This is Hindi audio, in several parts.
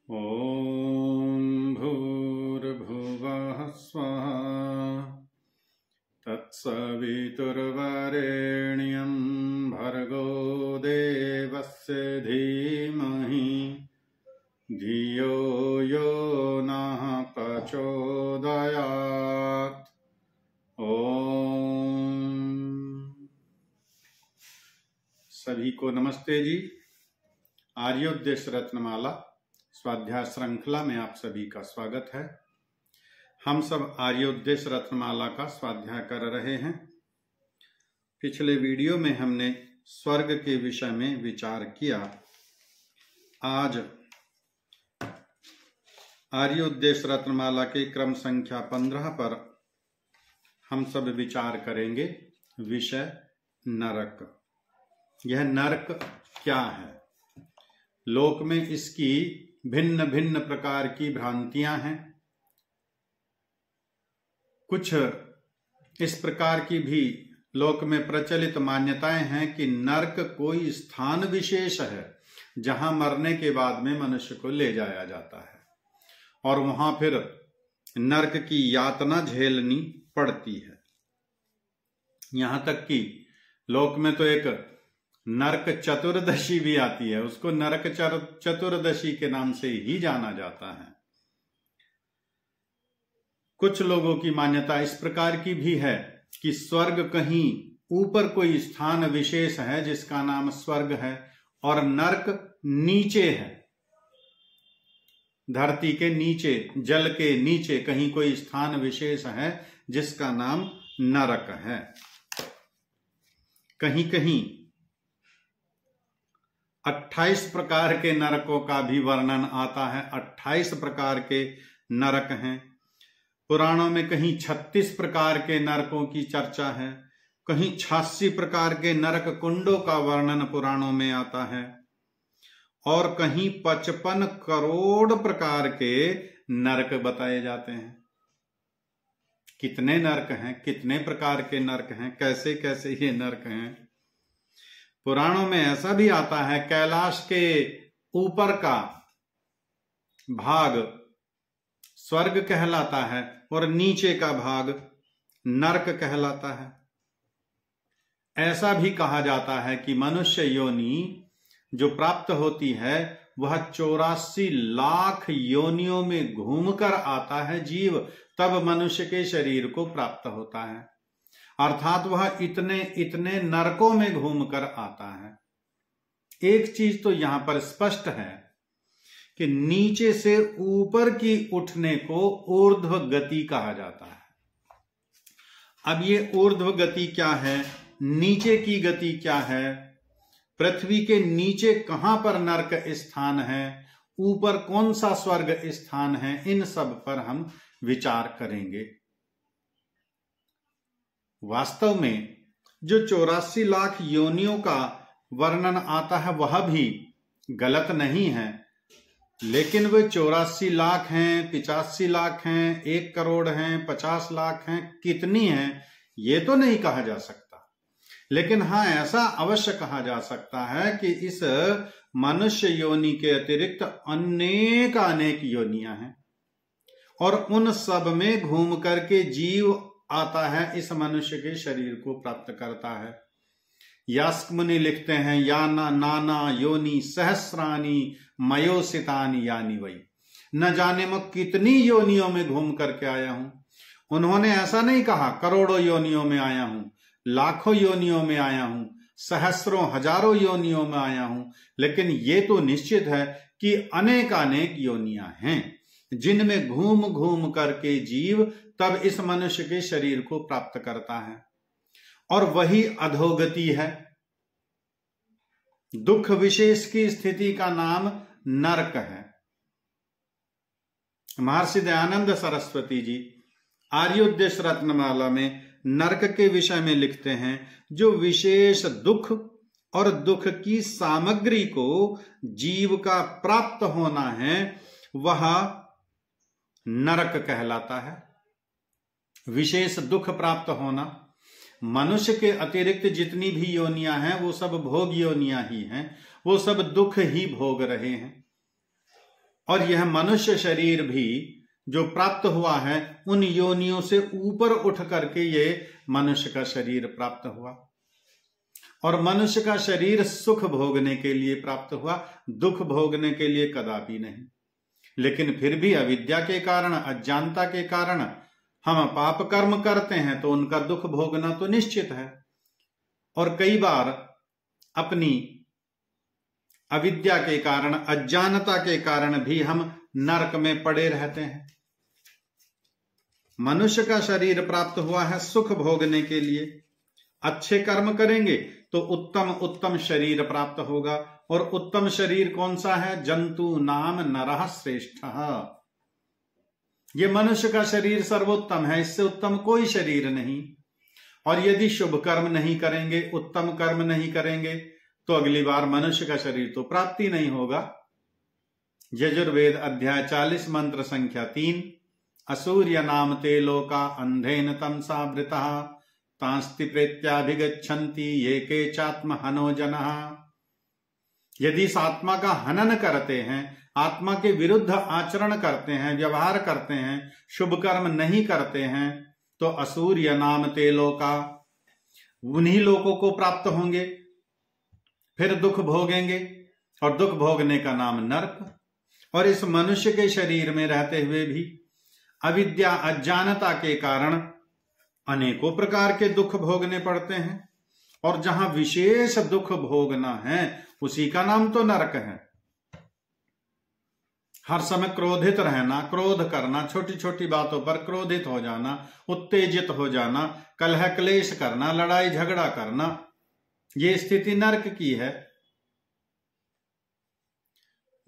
ॐ भूर्भुवः स्वः तत्सवितुर्वरेण्यं भर्गो देवस्य धीमहि धियो यो नः प्रचोदयात्। ओम सभी को नमस्ते जी। आर्योद्देश्य रत्नमाला स्वाध्याय श्रृंखला में आप सभी का स्वागत है। हम सब आर्योद्देश्य रत्नमाला का स्वाध्याय कर रहे हैं। पिछले वीडियो में हमने स्वर्ग के विषय में विचार किया। आज आर्योद्देश्य रत्नमाला के क्रम संख्या 15 पर हम सब विचार करेंगे। विषय नरक। यह नरक क्या है? लोक में इसकी भिन्न भिन्न प्रकार की भ्रांतियां हैं। कुछ इस प्रकार की भी लोक में प्रचलित मान्यताएं हैं कि नरक कोई स्थान विशेष है जहां मरने के बाद में मनुष्य को ले जाया जाता है और वहां फिर नरक की यातना झेलनी पड़ती है। यहां तक कि लोक में तो एक नरक चतुर्दशी भी आती है, उसको नरक चतुर्दशी के नाम से ही जाना जाता है। कुछ लोगों की मान्यता इस प्रकार की भी है कि स्वर्ग कहीं ऊपर कोई स्थान विशेष है जिसका नाम स्वर्ग है और नरक नीचे है, धरती के नीचे, जल के नीचे कहीं कोई स्थान विशेष है जिसका नाम नरक है। कहीं कहीं 28 प्रकार के नरकों का भी वर्णन आता है। 28 प्रकार के नरक हैं। पुराणों में कहीं 36 प्रकार के नरकों की चर्चा है, कहीं 86 प्रकार के नरक कुंडों का वर्णन पुराणों में आता है और कहीं 55 करोड़ प्रकार के नरक बताए जाते हैं। कितने नरक हैं, कितने प्रकार के नरक हैं, कैसे कैसे ये नरक हैं? पुराणों में ऐसा भी आता है कैलाश के ऊपर का भाग स्वर्ग कहलाता है और नीचे का भाग नरक कहलाता है। ऐसा भी कहा जाता है कि मनुष्य योनि जो प्राप्त होती है वह 84 लाख योनियों में घूमकर आता है जीव, तब मनुष्य के शरीर को प्राप्त होता है। अर्थात वह इतने इतने नरकों में घूमकर आता है। एक चीज तो यहां पर स्पष्ट है कि नीचे से ऊपर की उठने को ऊर्ध्व गति कहा जाता है। अब ये ऊर्ध्व गति क्या है, नीचे की गति क्या है, पृथ्वी के नीचे कहां पर नरक स्थान है, ऊपर कौन सा स्वर्ग स्थान है, इन सब पर हम विचार करेंगे। वास्तव में जो 84 लाख योनियों का वर्णन आता है वह भी गलत नहीं है, लेकिन वे 84 लाख हैं, 85 लाख हैं, 1 करोड़ हैं, 50 लाख हैं, कितनी हैं ये तो नहीं कहा जा सकता। लेकिन हाँ, ऐसा अवश्य कहा जा सकता है कि इस मनुष्य योनि के अतिरिक्त अनेक योनियां हैं और उन सब में घूम करके जीव आता है, इस मनुष्य के शरीर को प्राप्त करता है। यास्क मुनि लिखते हैं याना नाना योनि सहस्रानी मयोसितानी यानी वही। न जाने मैं कितनी योनियों में घूम करके आया हूं। उन्होंने ऐसा नहीं कहा करोड़ों योनियों में आया हूं, लाखों योनियों में आया हूं, सहस्रों हजारों योनियों में आया हूं, लेकिन ये तो निश्चित है कि अनेक योनियां हैं जिनमें घूम घूम करके जीव तब इस मनुष्य के शरीर को प्राप्त करता है। और वही अधोगति है। दुख विशेष की स्थिति का नाम नरक है। महर्षि दयानंद सरस्वती जी आर्योद्देश्य रत्नमाला में नरक के विषय में लिखते हैं जो विशेष दुख और दुख की सामग्री को जीव का प्राप्त होना है वह नरक कहलाता है। विशेष दुख प्राप्त होना, मनुष्य के अतिरिक्त जितनी भी योनियां हैं वो सब भोग योनियां ही हैं, वो सब दुख ही भोग रहे हैं। और यह मनुष्य शरीर भी जो प्राप्त हुआ है उन योनियों से ऊपर उठ करके ये मनुष्य का शरीर प्राप्त हुआ। और मनुष्य का शरीर सुख भोगने के लिए प्राप्त हुआ, दुख भोगने के लिए कदापि नहीं। लेकिन फिर भी अविद्या के कारण, अज्ञानता के कारण हम पाप कर्म करते हैं तो उनका दुख भोगना तो निश्चित है। और कई बार अपनी अविद्या के कारण, अज्ञानता के कारण भी हम नरक में पड़े रहते हैं। मनुष्य का शरीर प्राप्त हुआ है सुख भोगने के लिए। अच्छे कर्म करेंगे तो उत्तम उत्तम शरीर प्राप्त होगा। और उत्तम शरीर कौन सा है? जंतु नाम नरः श्रेष्ठः। ये मनुष्य का शरीर सर्वोत्तम है, इससे उत्तम कोई शरीर नहीं। और यदि शुभ कर्म नहीं करेंगे, उत्तम कर्म नहीं करेंगे तो अगली बार मनुष्य का शरीर तो प्राप्ति नहीं होगा। यजुर्वेद अध्याय 40 मंत्र संख्या 3, असूर्य नाम ते लोका अंधेन तमसा वृतः तांस्ति प्रेत्याभिगच्छन्ति ये के चात्म हनो जनः। यदि इस आत्मा का हनन करते हैं, आत्मा के विरुद्ध आचरण करते हैं, व्यवहार करते हैं, शुभ कर्म नहीं करते हैं, तो असूर्य नाम ते लोका, उन्हीं लोगों को प्राप्त होंगे, फिर दुख भोगेंगे। और दुख भोगने का नाम नरक। और इस मनुष्य के शरीर में रहते हुए भी अविद्या, अज्ञानता के कारण अनेकों प्रकार के दुख भोगने पड़ते हैं। और जहां विशेष दुख भोगना है उसी का नाम तो नरक है। हर समय क्रोधित रहना, क्रोध करना, छोटी छोटी बातों पर क्रोधित हो जाना, उत्तेजित हो जाना, कलह क्लेश करना, लड़ाई झगड़ा करना, ये स्थिति नरक की है।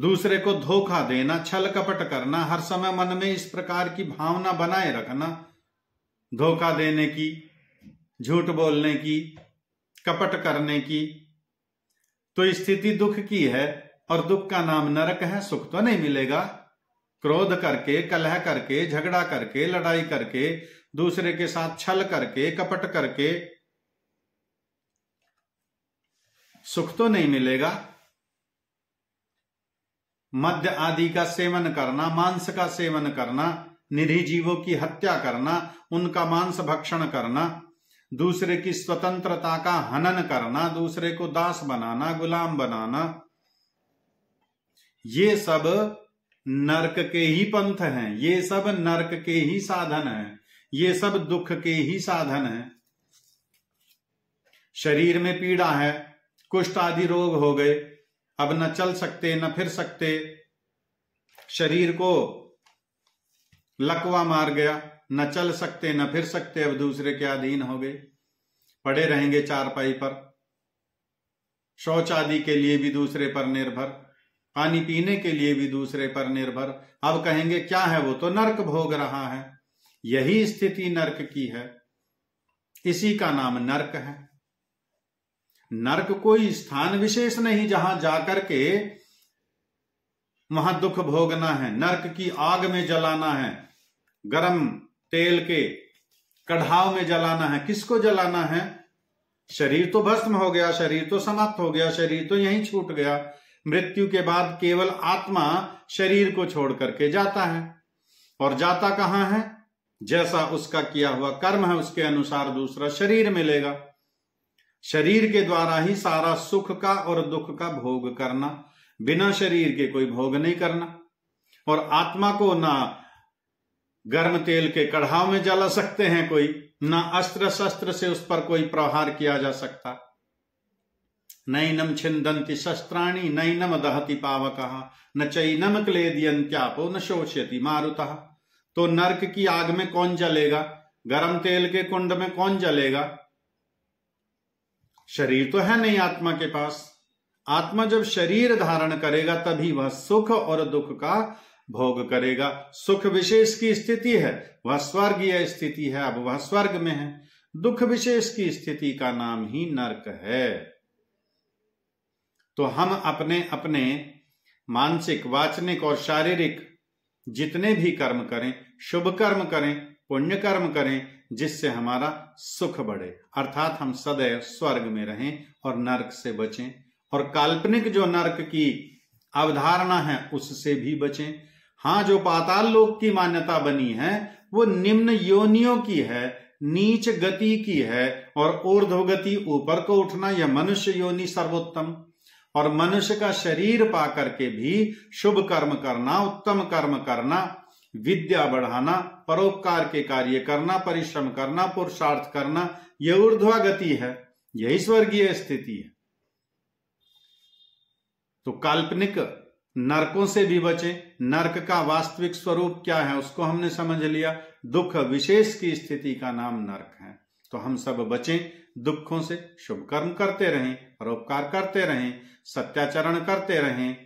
दूसरे को धोखा देना, छल कपट करना, हर समय मन में इस प्रकार की भावना बनाए रखना, धोखा देने की, झूठ बोलने की, कपट करने की, तो स्थिति दुख की है। और दुख का नाम नरक है, सुख तो नहीं मिलेगा। क्रोध करके, कलह करके, झगड़ा करके, लड़ाई करके, दूसरे के साथ छल करके, कपट करके सुख तो नहीं मिलेगा। मद्य आदि का सेवन करना, मांस का सेवन करना, निरीह जीवों की हत्या करना, उनका मांस भक्षण करना, दूसरे की स्वतंत्रता का हनन करना, दूसरे को दास बनाना, गुलाम बनाना, ये सब नरक के ही पंथ हैं, ये सब नरक के ही साधन हैं, ये सब दुख के ही साधन हैं। शरीर में पीड़ा है, कुष्ठ आदि रोग हो गए, अब न चल सकते न फिर सकते, शरीर को लकवा मार गया, न चल सकते न फिर सकते, अब दूसरे के अधीन हो गए, पड़े रहेंगे चारपाई पर, शौच आदि के लिए भी दूसरे पर निर्भर, पानी पीने के लिए भी दूसरे पर निर्भर। अब कहेंगे क्या है, वो तो नरक भोग रहा है। यही स्थिति नरक की है, इसी का नाम नरक है। नरक कोई स्थान विशेष नहीं जहां जाकर के वहां दुख भोगना है, नरक की आग में जलाना है, गरम तेल के कढ़ाव में जलाना है। किसको जलाना है? शरीर तो भस्म हो गया, शरीर तो समाप्त हो गया, शरीर तो यहीं छूट गया। मृत्यु के बाद केवल आत्मा शरीर को छोड़ करके जाता है। और जाता कहां है? जैसा उसका किया हुआ कर्म है उसके अनुसार दूसरा शरीर मिलेगा। शरीर के द्वारा ही सारा सुख का और दुख का भोग करना, बिना शरीर के कोई भोग नहीं करना। और आत्मा को ना गर्म तेल के कढ़ाव में जला सकते हैं कोई, ना अस्त्र शस्त्र से उस पर कोई प्रहार किया जा सकता। नैनम छिन्दन्ति शस्त्राणि नैनम दहति पावकः न चैनम क्लेदयन्त्यापो न शोष्यति मारुतः। तो नरक की आग में कौन जलेगा? गरम तेल के कुंड में कौन जलेगा? शरीर तो है नहीं आत्मा के पास। आत्मा जब शरीर धारण करेगा तभी वह सुख और दुख का भोग करेगा। सुख विशेष की स्थिति है, वह स्वर्गीय स्थिति है, अब वह स्वर्ग में है। दुख विशेष की स्थिति का नाम ही नरक है। तो हम अपने अपने मानसिक, वाचनिक और शारीरिक जितने भी कर्म करें, शुभ कर्म करें, पुण्य कर्म करें, जिससे हमारा सुख बढ़े, अर्थात हम सदैव स्वर्ग में रहें और नरक से बचें। और काल्पनिक जो नरक की अवधारणा है उससे भी बचें। हाँ, जो पाताल लोक की मान्यता बनी है वो निम्न योनियों की है, नीच गति की है, और ऊर्ध्व गति ऊपर को उठना, यह मनुष्य योनि सर्वोत्तम। और मनुष्य का शरीर पा करके भी शुभ कर्म करना, उत्तम कर्म करना, विद्या बढ़ाना, परोपकार के कार्य करना, परिश्रम करना, पुरुषार्थ करना, यह ऊर्ध्वा गति है, यही स्वर्गीय स्थिति है। तो काल्पनिक नरकों से भी बचें। नरक का वास्तविक स्वरूप क्या है उसको हमने समझ लिया। दुख विशेष की स्थिति का नाम नरक है। तो हम सब बचें दुखों से, शुभ कर्म करते रहें, परोपकार करते रहें, सत्याचरण करते रहें,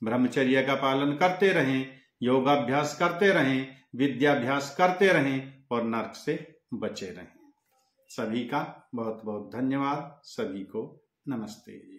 ब्रह्मचर्य का पालन करते रहें, योगाभ्यास करते रहें, विद्याभ्यास करते रहें और नरक से बचे रहें। सभी का बहुत बहुत धन्यवाद। सभी को नमस्ते।